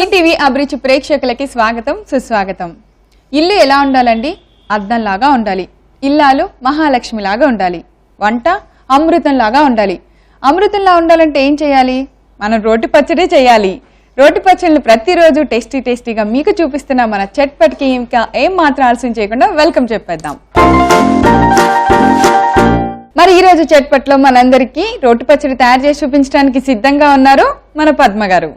ETV అభిరుచి ప్రేక్షకులకి స్వాగతం సుస్వాగతం. ఇల్లు ఎలా ఉండాలండి? అద్దంలాగా ఉండాలి. ఇల్లాలు మహాలక్ష్మిలాగా ఉండాలి. వంట అమృతంలాగా ఉండాలి. అమృతంలా ఉండాలంటే ఏం చేయాలి? మనం రోటి పచ్చడి చేయాలి. రోటి పచ్చడిని ప్రతిరోజు టేస్టీగా మీకు చూపిస్తున్న మన చట్పట్కి ఇంకా ఏం మాత్రం ఆలస్యం చేయకుండా వెల్కమ్ చెప్పేద్దాం. మరి ఈ రోజు చట్పట్లో మనందరికీ రోటి పచ్చడి తయారు చేసి చూపించడానికి సిద్ధంగా ఉన్నారు మన పద్మ గారు.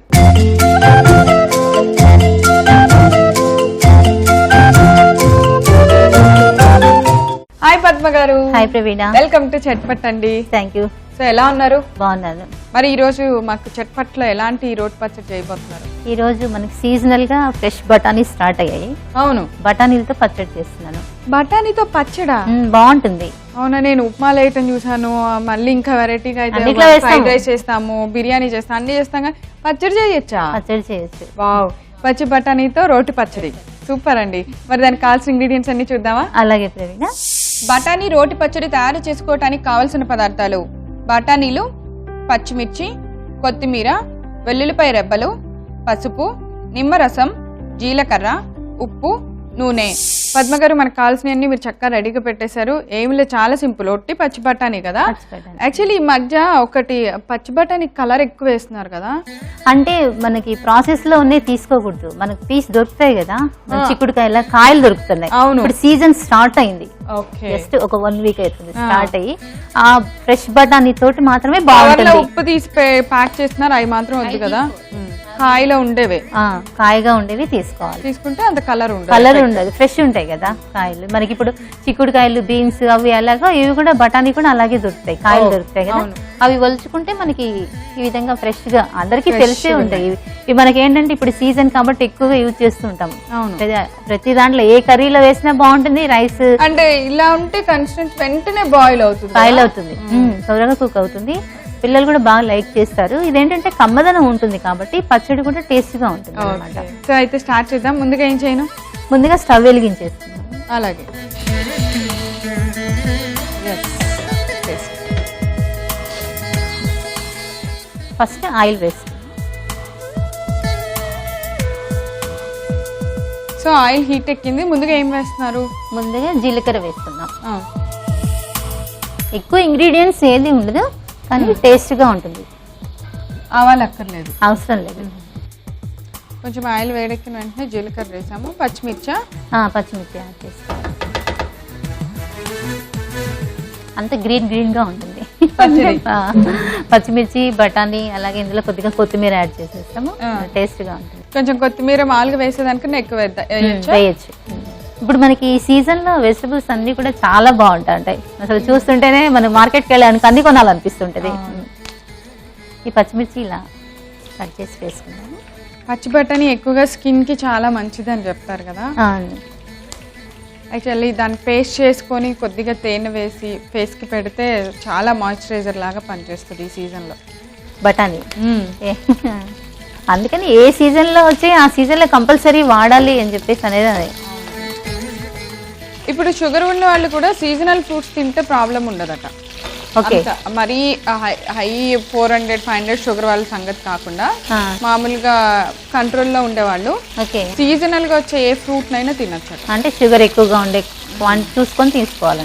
హాయ్ పద్మ గారు. Hi Praveena. Welcome to Chatpat అండి. Thank you. సో ఎలా ఉన్నారు? బాగున్నాను. మరి ఈ రోజు మాకు చట్పట్లో ఎలాంటి రోటి పచ్చడి చేయబోతున్నారు? ఈ రోజు మనకి సీజనల్ గా ఫ్రెష్ బఠానీ స్టార్ట్ అయ్యాయి. అవును, బఠానీలతో పచ్చడి చేస్తున్నాను. బఠానీతో పచ్చడా? బాగుంటుంది. అవునా, నేను ఉప్మాలు వేయటం చూసాను. మళ్ళీ ఇంకా వెరైటీగా అయితే ఫ్రైడ్ రైస్ చేస్తాము, బిర్యానీ చేస్తాం, అన్ని చేస్తాం. పచ్చడి చేయొచ్చా? పచ్చడి చేయొచ్చు. వావ్, పచ్చి బఠానీతో రోటి పచ్చడి సూపర్ అండి. మరి దానికి కావాల్సిన ఇంగ్రీడియంట్స్ అన్ని చూద్దామా? అలాగే ప్రవీణ. బఠానీ రోటి పచ్చడి తయారు చేసుకోవటానికి కావలసిన పదార్థాలు: బఠానీలు, పచ్చిమిర్చి, కొత్తిమీర, వెల్లుల్లిపాయ రెబ్బలు, పసుపు, నిమ్మరసం, జీలకర్ర, ఉప్పు, నూనె. పద్మగారు, మనకు కావాల్సినవన్నీ మీరు చక్కగా రెడీగా పెట్టేశారు. ఏమి లేదు, చాలా సింపుల్. ఒట్టి పచ్చి బఠానీ కదా. యాక్చువల్లీ ఈ మధ్య ఒకటి పచ్చి బఠానీ కలర్ ఎక్కువ వేస్తున్నారు కదా. అంటే మనకి ప్రాసెస్ లో ఉన్నాయి తీసుకోకూడదు. మనకు పీస్ దొరుకుతాయి కదా, చిక్కుడుకాయల కాయలు దొరుకుతున్నాయి. అవును, ఇప్పుడు సీజన్ స్టార్ట్ అయింది. జస్ట్ ఒక 1 వీక్ అవుతుంది స్టార్ట్ అయ్యి. ఆ ఫ్రెష్ బఠానీ తోటి మాత్రమే బాగుంటుంది. ఉప్పు తీసి ప్యాక్ చేస్తున్నారు, అవి మాత్రం వద్దు కదా. కాయలో ఉండేవే, కాయగా ఉండేవి తీసుకోవాలి. తీసుకుంటే అంత కలర్ ఉండదు, ఫ్రెష్ ఉంటాయి కదా కాయలు. మనకి ఇప్పుడు చిక్కుడుకాయలు, బీన్స్ అవి అలాగా, ఇవి కూడా బఠానీ కూడా అలాగే దొరుకుతాయి, కాయలు దొరుకుతాయి కదా. అవి వలుచుకుంటే మనకి ఈ విధంగా ఫ్రెష్ గా అందరికి తెలిసే ఉంటాయి. ఇవి మనకి ఏంటంటే ఇప్పుడు సీజన్ కాబట్టి ఎక్కువగా యూజ్ చేస్తుంటాం. ప్రతి దాంట్లో ఏ కర్రీలో వేసినా బాగుంటుంది. రైస్ అంటే ఇలా ఉంటే కన్సిస్టెన్సీ వెంటనే బాయిల్ అవుతుంది, త్వరగా కుక్ అవుతుంది. పిల్లలు కూడా బాగా లైక్ చేస్తారు. ఇదేంటంటే కమ్మదనం ఉంటుంది కాబట్టి పచ్చడి కూడా టేస్ట్ గా ఉంటుంది అన్నమాట. సో అయితే స్టార్ట్ చేద్దాం. ముందుగా ఏం చేయను? ముందుగా స్టవ్ వెలిగించేస్తున్నాను. అలాగే. ఫస్ట్ ఆయిల్ వేస్తాను. సో ఆయిల్ హీట్ ఎక్కింది. ముందుగా ఏం వేస్తున్నారు? ముందుగా జీలకర్ర వేస్తున్నాం. ఎక్కువ ఇంగ్రీడియంట్స్ ఏది ఉండదు కానీ టేస్ట్ గా ఉంటుంది. ఆవాలు అక్కర్లేదు, అవసరం లేదు. కొంచెం ఆయిల్ వేడెక్కిన వెంటనే జీలకర్ర వేసాము. పచ్చిమిర్చి యాడ్ చేసుకోవాలి. అంత గ్రీన్ గా ఉంటుంది పచ్చిమిర్చి, బఠానీ, అలాగే ఇందులో కొద్దిగా కొత్తిమీర యాడ్ చేసేస్తాము. టేస్ట్ గా ఉంటుంది. కొంచెం కొత్తిమీర మామూలుగా వేసేదానికన్నా ఎక్కువ వేయచ్చు. ఇప్పుడు మనకి ఈ సీజన్ లో వెజిటబుల్స్ అన్ని కూడా చాలా బాగుంటాయి. అసలు చూస్తుంటేనే మనకి మార్కెట్కి వెళ్ళడానికి అన్ని కొనాలనిపిస్తుంటది. ఈ పచ్చిమిర్చి ఇలా కట్ చేసి వేసుకున్నాము. పచ్చి బఠానీ ఎక్కువగా స్కిన్ కి చాలా మంచిది అని చెప్తారు కదా. యాక్చువల్లీ దాన్ని పేస్ట్ చేసుకొని కొద్దిగా తేనె వేసి ఫేస్ కి పెడితే చాలా మాయిశ్చరైజర్ లాగా పనిచేస్తుంది ఈ సీజన్ లో బఠానీ. అందుకని ఏ సీజన్ లో వచ్చి ఆ సీజన్ లో కంపల్సరీ వాడాలి అని చెప్పేసి అనేది అదే. ఇప్పుడు షుగర్ ఉన్న వాళ్ళు కూడా సీజనల్ ఫ్రూట్స్ తింటే ప్రాబ్లం ఉండదట. మరీ హై 400-500 షుగర్ వాళ్ళ సంగతి కాకుండా మామూలుగా కంట్రోల్లో ఉండేవాళ్ళు సీజనల్ గా వచ్చే ఏ ఫ్రూట్ నైనా తినచ్చు. అంటే షుగర్ ఎక్కువగా ఉండే చూసుకొని తీసుకోవాలి.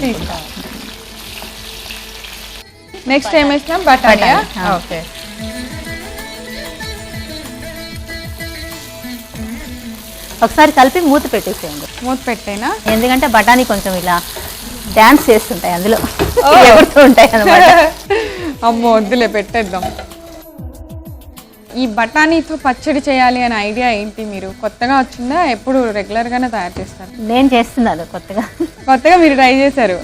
నెక్స్ట్ ఏం వేసినాం? బఠానీ. ఓకే, ఒకసారి కలిపి మూత పెట్టేసేయండి. మూత పెట్టేనా? ఎందుకంటే బఠానీ కొంచెం ఇలా డాన్స్ చేస్తుంటాయి, అందులో ఎగురుతూ ఉంటాయి అన్నమాట. అమ్మో వద్దులే, పెట్టేద్దాం. ఈ బఠానీతో పచ్చడి చేయాలి అనే ఐడియా ఏంటి? మీరు కొత్తగా వచ్చిందా? ఎప్పుడు రెగ్యులర్ గానే తయారు చేస్తారు? నేను చేస్తున్నాను కొత్తగా మీరు ట్రై చేశారు.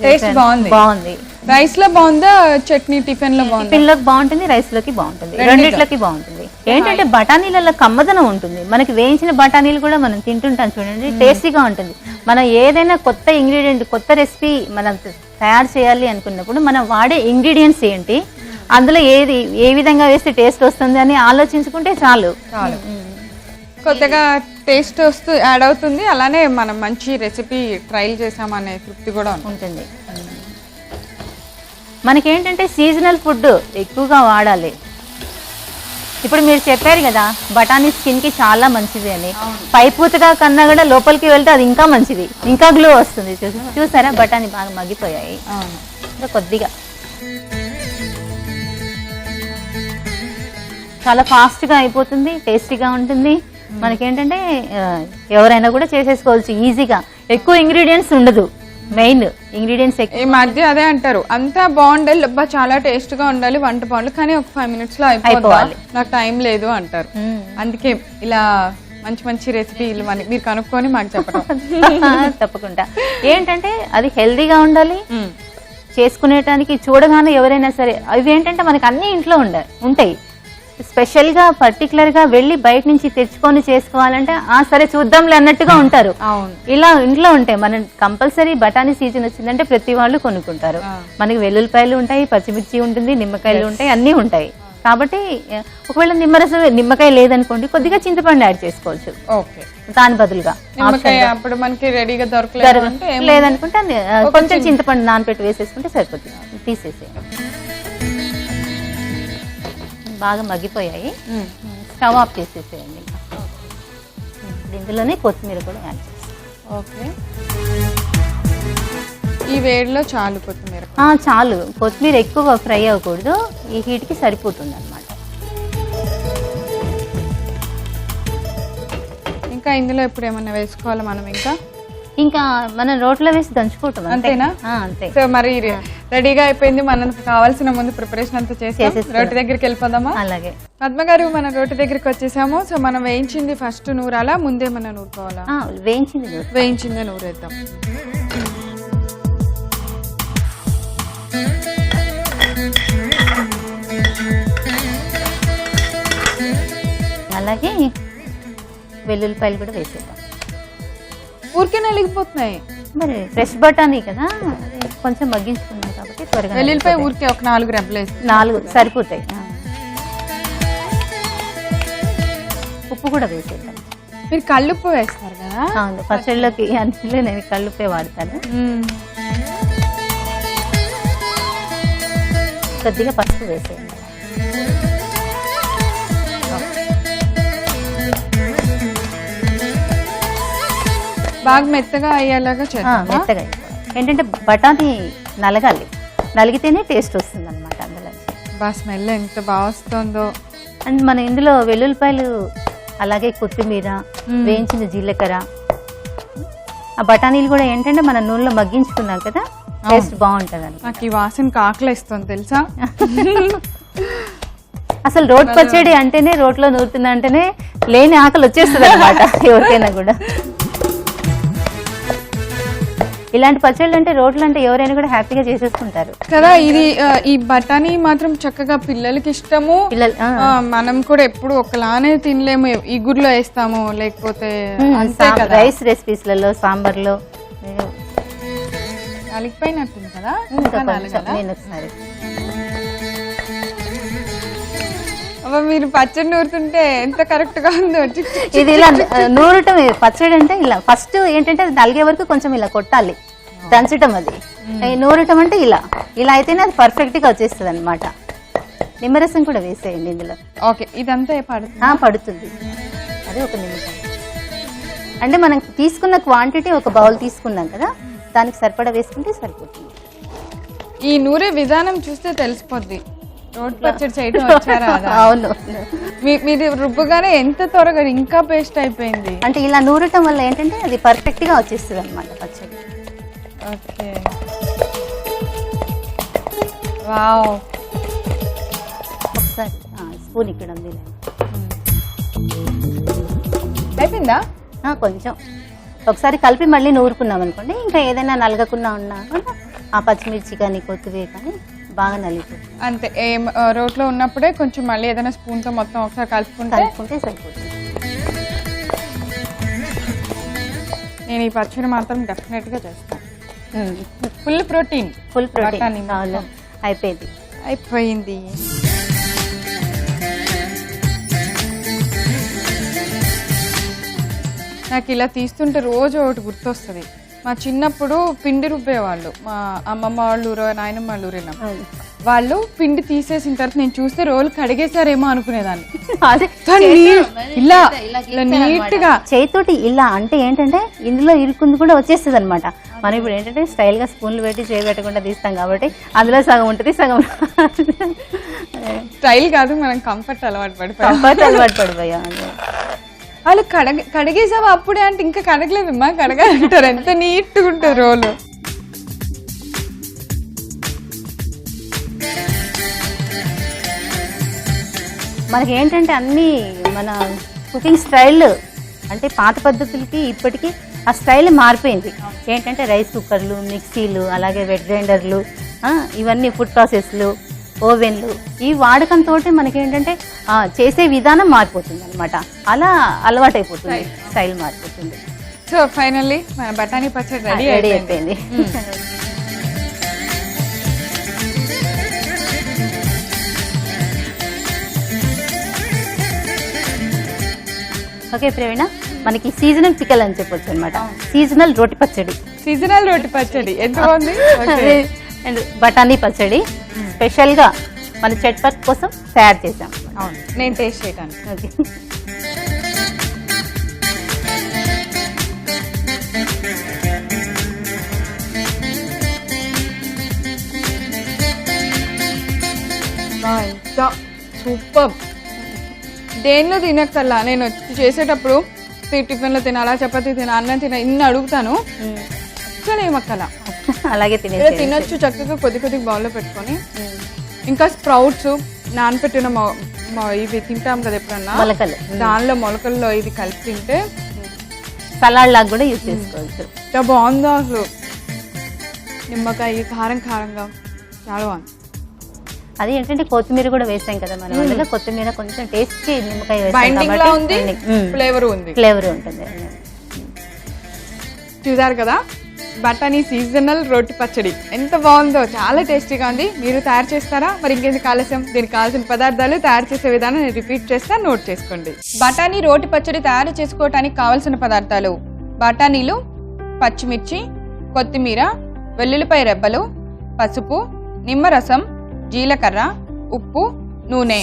టేస్ట్ బాగుంది. రైస్ లో బాగుందా, చట్నీ టిఫిన్ లో బాగుంది? టిఫిన్ లోకి బాగుంటుంది, రైస్ లోకి బాగుంటుంది, రెండిట్లోకి బాగుంటుంది. ఏంటంటే బఠానీలలో కమ్మదనం ఉంటుంది. మనకి వేయించిన బఠానీలు కూడా మనం తింటుంటాం చూడండి, టేస్టీగా ఉంటుంది. మనం ఏదైనా కొత్త ఇంగ్రీడియంట్, కొత్త రెసిపీ మనం తయారు చేయాలి అనుకున్నప్పుడు మనం వాడే ఇంగ్రీడియంట్స్ ఏంటి, అందులో ఏ విధంగా వేస్తే టేస్ట్ వస్తుంది అని ఆలోచించుకుంటే చాలు. కొత్తగా టేస్ట్ యాడ్ అవుతుంది. అలానే మనం మంచి రెసిపీ ట్రైల్ చేసామనే తృప్తి కూడా ఉంటుంది. మనకేంటంటే సీజనల్ ఫుడ్ ఎక్కువగా వాడాలి. ఇప్పుడు మీరు చెప్పారు కదా బఠానీ స్కిన్ కి చాలా మంచిది అని, పైపూతగా కన్నా కూడా లోపలికి వెళ్తే అది ఇంకా మంచిది, ఇంకా గ్లో వస్తుంది. చూసారా బఠానీ బాగా మగ్గిపోయాయి. ఇంకా కొద్దిగా చాలా ఫాస్ట్ గా అయిపోతుంది, టేస్టీగా ఉంటుంది. మనకేంటంటే ఎవరైనా కూడా చేసేసుకోవచ్చు ఈజీగా, ఎక్కువ ఇంగ్రీడియంట్స్ ఉండదు. మెయిన్ ఇంగ్రీడియంట్స్ ఈ మధ్య అదే అంటారు, అంతా బాగుండాలి, చాలా టేస్ట్ గా ఉండాలి వంట పనులు, కానీ ఒక 5 minutes లో అయిపోవాలి, నాకు టైం లేదు అంటారు. అందుకే ఇలా మంచి మంచి రెసిపీలు మీరు కనుక్కొని మాకు చెప్పడం. తప్పకుండా. ఏంటంటే అది హెల్దీగా ఉండాలి, చేసుకునేటానికి చూడగానే ఎవరైనా సరే. అవి ఏంటంటే మనకి అన్ని ఇంట్లో ఉంటాయి. స్పెషల్ గా పర్టికులర్ గా వెళ్ళి బయట నుంచి తెచ్చుకొని చేసుకోవాలంటే సరే చూద్దాంలే అన్నట్టుగా ఉంటారు. ఇలా ఇంట్లో ఉంటాయి. మనం కంపల్సరీ బఠానీ సీజన్ వచ్చిందంటే ప్రతి వాళ్ళు కొనుక్కుంటారు. మనకి వెల్లుల్లిపాయలు ఉంటాయి, పచ్చిమిర్చి ఉంటుంది, నిమ్మకాయలు ఉంటాయి, అన్ని ఉంటాయి. కాబట్టి ఒకవేళ నిమ్మకాయ లేదనుకోండి కొద్దిగా చింతపండు యాడ్ చేసుకోవచ్చు దాని బదులుగా. అప్పుడు మనకి రెడీగా దొరకలేదు లేదనుకుంటే కొంచెం చింతపండు నానపెట్టి వేసేసుకుంటే సరిపోతుంది. తీసేసేయండి. బాగా మగ్గిపోయాయి, స్టవ్ ఆఫ్ చేసేసేయండి. ఇందులోనే కొత్తిమీర కూడా యాడ్ చేస్తాం. ఓకే, ఈ వేడిలో చాలు కొత్తిమీర? చాలు, కొత్తిమీర ఎక్కువ ఫ్రై అవ్వకూడదు, ఈ హీట్కి సరిపోతుంది అన్నమాట. ఇంకా ఇందులో ఇప్పుడు ఏమన్నా వేసుకోవాలా మనం? ఇంకా మనం రోట్లో వేసి దంచుకుంటాం అంతేనా? అంతే. సో మరి రెడీగా అయిపోయింది, మనకు కావాల్సిన ముందు ప్రిపరేషన్ అంతా చేసి రోటి దగ్గరికి వెళ్ళిపోదామా? అలాగే. పద్మ గారు, మన రోటి దగ్గరికి వచ్చేసాము. సో మనం వేయించింది ఫస్ట్ నూరాలా, ముందేమన్నా నూరుకోవాలా? వేయించిందే నూరేద్దాం. అలాగే వెల్లుల్లిపాయలు కూడా వేసేద్దాం. ఊరికే నలిగిపోతున్నాయి మరి, ఫ్రెష్ బఠానీ కదా, కొంచెం మగ్గించుకున్నాం కాబట్టి త్వరగా. వెల్లుల్లిపాయ ఊరికే ఒక 4 రెబ్బలు వేసి 4 సరిపోతాయి. ఉప్పు కూడా వేసేద్దాం. మీరు కల్లుప్పు వేస్తారు కదా? అవును, పచ్చళ్ళకి అన్నిలో నేను కల్లుప్పే వాడతాను. కొద్దిగా పసుపు వేసేయండి. బాగా మెత్తగా అయ్యేలాగా చేద్దాం. మెత్తగా ఏంటంటే బఠానీ నలగాలి, నలిగితేనే టేస్ట్ వస్తుంది అనమాట అందులో. స్మెల్ ఎంత బాగా వస్తుందో. అండ్ మనం ఇందులో వెల్లుల్లిపాయలు, అలాగే కొత్తిమీర, వేయించిన జీలకర్ర, ఆ బఠానీలు కూడా ఏంటంటే మనం నూనెలో మగ్గించుకున్నాం కదా, టేస్ట్ బాగుంటుంది అని. నాకు ఈ వాసన ఆకలిస్తుంది తెలుసా. అసలు రోటి పచ్చడి అంటేనే, రోట్లో నూరుతున్నా అంటేనే లేని ఆకలి వచ్చేస్తుంది అనమాట ఎవరికైనా కూడా. ఇలాంటి పచ్చళ్ళు అంటే, రోడ్లు అంటే ఎవరైనా కూడా హ్యాపీగా చేసేసుకుంటారు కదా. ఇది ఈ బఠానీ మాత్రం చక్కగా పిల్లలకి ఇష్టము. మనం కూడా ఎప్పుడు ఒకలానే తినలేము, ఈ గుడ్లో వేస్తాము, లేకపోతే రైస్ రెసిపీస్ లలో, సాంబార్ లో అలిగిపోయినట్టుంది కదా. నేను ఒకసారి మీరు పచ్చడి నూరుతుంటే ఎంత కరెక్ట్ గా ఉందో. ఇది ఇలా నూరటం పచ్చడి అంటే ఇలా ఫస్ట్ ఏంటంటే అది నలిగే వరకు కొంచెం ఇలా కొట్టాలి, దంచటం. అది నూరటం అంటే ఇలా అయితేనే అది పర్ఫెక్ట్ గా వచ్చేస్తుంది అనమాట. నిమ్మరసం కూడా వేసేయండి ఇందులో. ఓకే, ఇదంతా పడుతుంది. అదే ఒక నిమ్మకాయ అంటే మనం తీసుకున్న క్వాంటిటీ ఒక బౌల్ తీసుకున్నాం కదా, దానికి సరిపడా వేసుకుంటే సరిపోతుంది. ఈ నూరే విధానం చూస్తే తెలిసిపోద్ది రోటి పచ్చడి చేయడం వచ్చారా. అవును, మీరు రుబ్బుగానే ఎంత త్వరగా ఇంకా పేస్ట్ అయిపోయింది. అంటే ఇలా నూరటం వల్ల ఏంటంటే అది పర్ఫెక్ట్ గా వచ్చేస్తుంది అనమాట పచ్చడి. Okay, wow. ఒకసారి స్పూన్ ఇక్కడ ఉంది, అయిపోయిందా? కొంచెం ఒకసారి కలిపి మళ్ళీ నూరుకున్నాం అనుకోండి, ఇంకా ఏదైనా నలగకుండా ఉన్నా ఆ పచ్చిమిర్చి కానీ కొత్తిమీర కానీ బాగా నలిగిపోతుంది. అంతే, రోట్లో ఉన్నప్పుడే కొంచెం మళ్ళీ ఏదైనా స్పూన్ తో మొత్తం ఒకసారి కలుపుకుంటే సరిపోతుంది. నేను ఈ పచ్చడి మాత్రం డెఫినెట్ గా చేస్తాను. Full protein. అయిపోయింది. నాకు ఇలా తీస్తుంటే రోజు ఒకటి గుర్తొస్తుంది. మా చిన్నప్పుడు పిండి రుబ్బేవాళ్ళు, మా అమ్మమ్మ వాళ్ళు ఊరు, నాయనమ్మ వాళ్ళు ఊరిన. వాళ్ళు పిండి తీసేసిన తర్వాత నేను చూస్తే రోల్ కడిగేశారేమో అనుకునేదాన్ని. అదే ఇలా నీట్ గా చేతితోటి ఇలా అంటే ఏంటంటే ఇందులో ఇరుకుంది కూడా వచ్చేస్తుంది అనమాట. మనం ఇప్పుడు ఏంటంటే స్టైల్ గా స్పూన్లు పెట్టి చేయబెట్టకుండా తీస్తాం కాబట్టి అందులో సగం ఉంటుంది, సగం స్టైల్ కాదు, మనం కంఫర్ట్ అలవాటు పడిపోయాం. వాళ్ళు కడిగేసావా అప్పుడే అంటే ఇంకా కడగలేదమ్మా, కడగాలంటారు. ఎంత నీట్ గా ఉంటుంది రోలు. మనకి ఏంటంటే అన్ని మన కుకింగ్ స్టైల్ అంటే పాత పద్ధతులకి ఇప్పటికీ ఆ స్టైల్ మారిపోయింది. ఏంటంటే రైస్ కుక్కర్లు, మిక్సీలు, అలాగే వెట్ గ్రైండర్లు, ఇవన్నీ ఫుడ్ ప్రాసెస్లు, ఓవెన్లు, ఈ వాడకంతో మనకేంటంటే చేసే విధానం మారిపోతుంది అనమాట. అలా అలవాటైపోతుంది, స్టైల్ మారిపోతుంది. సో ఫైనల్లీ మన బఠానీ పచ్చడి రెడీ అయిపోయింది. ఓకే ప్రవీణ, మనకి సీజనల్ పికల్ అని చెప్పొచ్చు అనమాట. సీజనల్ రోటి పచ్చడి. సీజనల్ రోటి పచ్చడి ఎంత బాగుంది. అండ్ బఠానీ పచ్చడి స్పెషల్ గా మన చట్పట్ కోసం తయారు చేసాం. అవును, నేను టేస్ట్ చేయటాను. Okay, super. దేనిలో తినక్కర్లా, నేను చేసేటప్పుడు టిఫిన్ లో తినాలా, చపాతీ తినా, అన్నం తినా, ఇన్ని అడుగుతాను. ఏమక్కల అలాగే తినొచ్చు చక్కగా కొద్ది కొద్దిగా బౌల్లో పెట్టుకొని. ఇంకా స్ప్రౌట్స్ నానపెట్టిన ఇవి తింటాం కదా ఎప్పుడన్నా, మొలకలు, దానిలో మొలకల్లో ఇది కలిపి తింటే సలాడ్ లాగా కూడా యూజ్ చేసుకోవచ్చు. చాలా బాగుందో అసలు. నిమ్మకాయ కారం కారంగా చాలా బాగుంది. అది ఏంటంటే కొత్తిమీర కూడా వేసాం కదా మనం, అందులో కొత్తిమీర కొంచెం టేస్ట్ నిమ్మకాయ ఫ్లేవర్ ఉంటుంది. చూసారు కదా బఠానీ సీజనల్ రోటి పచ్చడి ఎంత బాగుందో, చాలా టేస్టీగా ఉంది. మీరు తయారు చేస్తారా? మరి ఇంకెందుకు ఆలస్యం, దీనికి కావాల్సిన పదార్థాలు, తయారు చేసే విధానం నేను రిపీట్ చేస్తా, నోట్ చేసుకోండి. బఠానీ రోటి పచ్చడి తయారు చేసుకోవడానికి కావాల్సిన పదార్థాలు: బఠానీలు, పచ్చిమిర్చి, కొత్తిమీర, వెల్లుల్లిపాయ రెబ్బలు, పసుపు, నిమ్మరసం, జీలకర్ర, ఉప్పు, నూనె.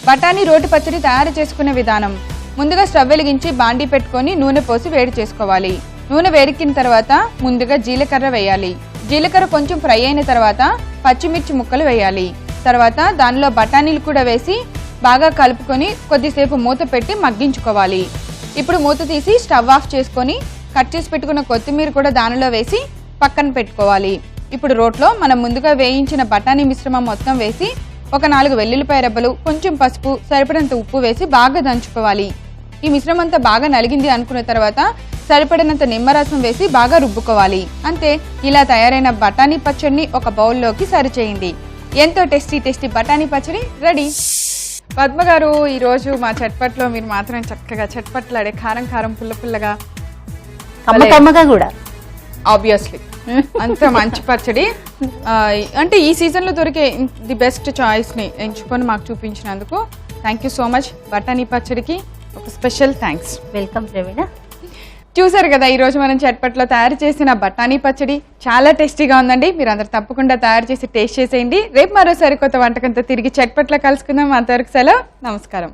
బఠానీ రోటి పచ్చడి తయారు చేసుకునే విధానం: ముందుగా స్టవ్ వెలిగించి బాండీ పెట్టుకొని నూనె పోసి వేడి చేసుకోవాలి. నూనె వేడెక్కిన తర్వాత ముందుగా జీలకర్ర వేయాలి. జీలకర్ర కొంచెం ఫ్రై అయిన తర్వాత పచ్చిమిర్చి ముక్కలు వేయాలి. తర్వాత దానిలో బఠానీలు కూడా వేసి బాగా కలుపుకొని కొద్దిసేపు మూత పెట్టి మగ్గించుకోవాలి. ఇప్పుడు మూత తీసి స్టవ్ ఆఫ్ చేసుకొని కట్ చేసి పెట్టుకున్న కొత్తిమీర కూడా దానిలో వేసి పక్కన పెట్టుకోవాలి. ఇప్పుడు రోట్లో మనం ముందుగా వేయించిన బఠానీ మిశ్రమం మొత్తం వేసి ఒక 4 వెల్లుల్లిపాయ రెబ్బలు, కొంచెం పసుపు, సరిపడంత ఉప్పు వేసి బాగా దంచుకోవాలి. ఈ మిశ్రమం అంతా బాగా నలిగింది అనుకున్న తర్వాత సరిపడినంత నిమ్మరసం వేసి బాగా రుబ్బుకోవాలి. అంతే, ఇలా తయారైన బఠానీ పచ్చడిని ఒక బౌల్లోకి సర్వ్ చేయండి. ఎంతో టేస్టీ బఠానీ పచ్చడి రెడీ. పద్మ గారు, ఈరోజు మా చట్పట్లో మీరు మాత్రం చక్కగా చట్పట్లాడే కారం కారం పుల్ల పుల్లగా కమ్మగా కూడా ఆబ్వియస్లీ అంత మంచి పచ్చడి. అంటే ఈ సీజన్ లో దొరికే ది బెస్ట్ చాయిస్ ని ఎంచుకొని మాకు చూపించినందుకు థ్యాంక్ యూ సో మచ్. బఠానీ పచ్చడికి ఒక స్పెషల్ థ్యాంక్స్. వెల్కమ్ ప్రవీణ. చూసారు కదా ఈరోజు మనం చట్పట్లో తయారు చేసిన బఠానీ పచ్చడి చాలా టేస్టీగా ఉందండి. మీరు అందరు తప్పకుండా తయారు చేసి టేస్ట్ చేసేయండి. రేపు మరోసారి కొత్త వంటకంతో తిరిగి చట్పట్లో కలుసుకుందాం. అంతవరకు సెలవు, నమస్కారం.